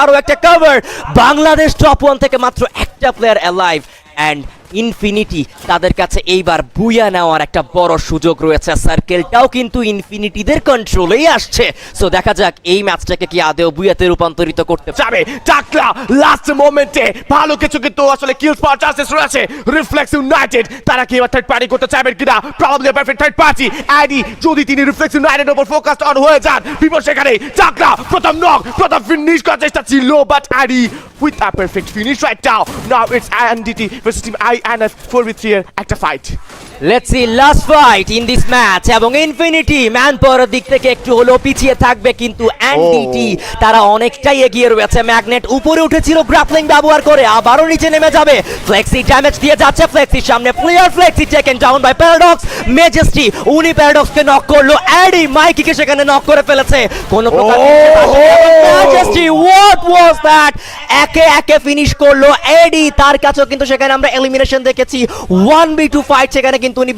আরো একটা cover. Bangladesh top 1 থেকে মাত্র একটা প্লেয়ার অ্যালাইভ অ্যান্ড ইনফিনিটি তাদের কাছে এইবার বুয়া নেওয়ার একটা বড় সুযোগ রয়েছে। সার্কেলটাও কিন্তু ইনফিনিটিদের কন্ট্রোলেই আসছে। সো দেখা যাক এই ম্যাচটাকে কি আদেও বুয়াতে রূপান্তরিত করতে যাবে টাকলা লাস্ট মোমেন্টে ভালো কিছু কিন্তু আসলে কিলস পাওয়ার চান্সেস রয়েছে। রিফ্লেক্স ইউনাইটেড তারা কি এবার থার্ড পার্টি করতে চাইবেন কিনা? Probably perfect third party ID যদি তিনি রিফ্লেক্স ইউনাইটেডের উপর ফোকাসড অন হয়ে যান বিপদ সেখানে টাকলা প্রথম নক প্রথম ফিনিশ করার চেষ্টা ছিল but I'd with a perfect finish right now. Now it's INDT versus team INF 4v3 এর একটা ফাইট। Let's see last fight in this match. এবং ইনফিনিটি ম্যান পাওয়ারের দিক থেকে একটু হলেও পিছিয়ে থাকবে, কিন্তু এনডিটি তারা অনেকটাই এগিয়ে রয়েছে। ম্যাগনেট উপরে উঠেছিল গ্রাপলিং ব্যবহার করে, আবারও নিচে নেমে যাবে। ফ্লেক্সি ড্যামেজ দিয়ে যাচ্ছে ফ্লেক্সির সামনে player. Flexi taken down by Paradox. Majesty উনি প্যারাডক্সকে নক করলো, এডি মাইকিকে সেখানে নক করে ফেলেছে। কোন প্রকার মেজেস্টি হোয়াট ওয়াজ দ্যাট? একে একে ফিনিশ করলো এডি। তার কাছেও কিন্তু সেখানে আমরা এলিমিনেশন দেখেছি। 1v2 ফাইট সেখানে কিন্তু উনি